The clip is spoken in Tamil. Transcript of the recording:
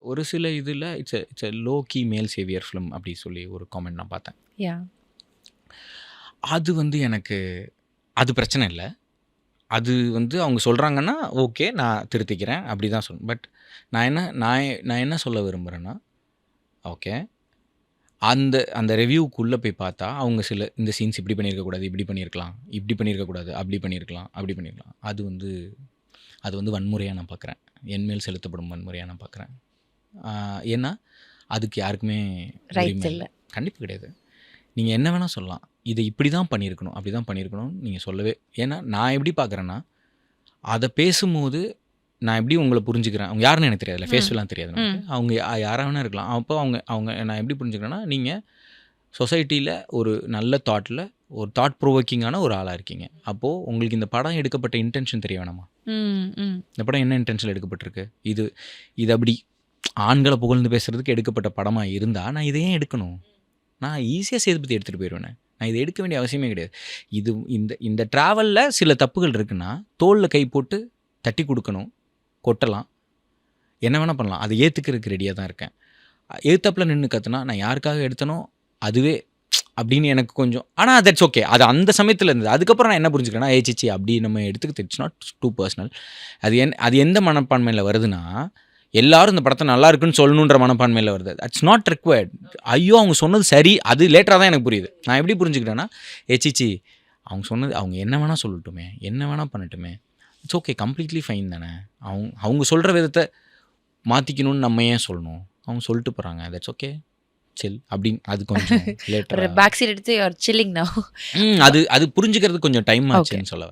ஒரு சில இதில் இட்ஸ் எ லோ கீ மேல் சேவியர் ஃபிலிம் அப்படி சொல்லி ஒரு காமெண்ட் நான் பார்த்தேன். யா அது வந்து எனக்கு அது பிரச்சனை இல்லை. அது வந்து அவங்க சொல்கிறாங்கன்னா ஓகே, நான் திருத்திக்கிறேன் அப்படி தான் சொல்லணும். பட் நான் என்ன சொல்ல விரும்புகிறேன்னா, ஓகே, அந்த அந்த ரிவ்யூக்குள்ளே போய் பார்த்தா அவங்க சில இந்த சீன்ஸ் இப்படி பண்ணியிருக்கக்கூடாது, இப்படி பண்ணியிருக்கலாம், இப்படி பண்ணியிருக்கக்கூடாது, அப்படி பண்ணியிருக்கலாம், அப்படி பண்ணியிருக்கலாம். அது வந்து வன்முறையாக நான் பார்க்குறேன். என்மேல் செலுத்தப்படும் வன்முறையாக நான் பார்க்குறேன். ஏன்னா அதுக்கு யாருக்குமே ரைட்ஸ் உரிமை இல்லை. இல்லை. கண்டிப்பாக கிடையாது. நீங்கள் என்ன வேணால் சொல்லலாம், இதை இப்படி தான் பண்ணியிருக்கணும், அப்படி தான் பண்ணியிருக்கணும்னு நீங்கள் சொல்லவே. ஏன்னா நான் எப்படி பார்க்குறேன்னா, அதை பேசும்போது நான் எப்படி உங்களை புரிஞ்சுக்கிறேன், அவங்க யாருன்னு எனக்கு தெரியாதுல்ல, ஃபேஸ்லாம் தெரியாது எனக்கு. அவங்க யாராக வேணா இருக்கலாம். அப்போ அவங்க நான் எப்படி புரிஞ்சுக்கிறேன்னா, நீங்கள் சொசைட்டியில் ஒரு நல்ல தாட்டில் ஒரு தாட் ப்ரோவோக்கிங்கான ஒரு ஆளாக இருக்கீங்க. அப்போது உங்களுக்கு இந்த படம் எடுக்கப்பட்ட இன்டென்ஷன் தெரிய வேணாமா? இந்த படம் என்ன இன்டென்ஷனில் எடுக்கப்பட்டிருக்கு? இது அப்படி ஆண்களை புகழ்ந்து பேசுகிறதுக்கு எடுக்கப்பட்ட படமாக இருந்தால் நான் இதையே எடுக்கணும். நான் ஈஸியாக சேதுபதி எடுத்துகிட்டு போயிடுவேன். நான் இதை எடுக்க வேண்டிய அவசியமே கிடையாது. இந்த ட்ராவலில் சில தப்புகள் இருக்குன்னா தோளில் கை போட்டு தட்டி கொடுக்கணும், கொட்டலாம், என்ன வேணால் பண்ணலாம். அதை ஏற்றுக்கிறதுக்கு ரெடியாக தான் இருக்கேன். ஏத்தாப்பில் நின்று கற்றுனா நான் யாருக்காக எடுத்தனோ அதுவே அப்படின்னு எனக்கு கொஞ்சம், ஆனால் தட்ஸ் ஓகே. அது அந்த சமயத்தில் இருந்தது. அதுக்கப்புறம் நான் என்ன புரிஞ்சுக்கிறேன்னா, சிச்சி அப்படி நம்ம எடுத்துக்கிட்டு இட்ஸ் நாட் டூ பர்சனல். அது எந்த மனப்பான்மையில் வருதுன்னா, எல்லாரும் இந்த படத்தை நல்லா இருக்குன்னு சொல்லணுன்ற மனப்பான்மையில் வருது. That's not required. ஐயோ அவங்க சொன்னது சரி, அது லேட்டராக தான் எனக்கு புரியுது. நான் எப்படி புரிஞ்சுக்கிட்டேன்னா, சிச்சி அவங்க சொன்னது, அவங்க என்ன வேணால் சொல்லட்டுமே, என்ன வேணால் பண்ணட்டுமே, இட்ஸ் ஓகே, கம்ப்ளீட்லி ஃபைன் தானே. அவங்க சொல்கிற விதத்தை மாற்றிக்கணும்னு நம்ம ஏன் சொல்லணும்? அவங்க சொல்லிட்டு போகிறாங்க, தட்ஸ் ஓகே, சில் அப்படின்னு. அது கொஞ்சம் லேட்டர் பேக் சீட் எடுத்து யூ ஆர் சில்லிங் நவ. அது புரிஞ்சுக்கிறது கொஞ்சம் டைம் ஆச்சுன்னு சொல்ல வரேன்.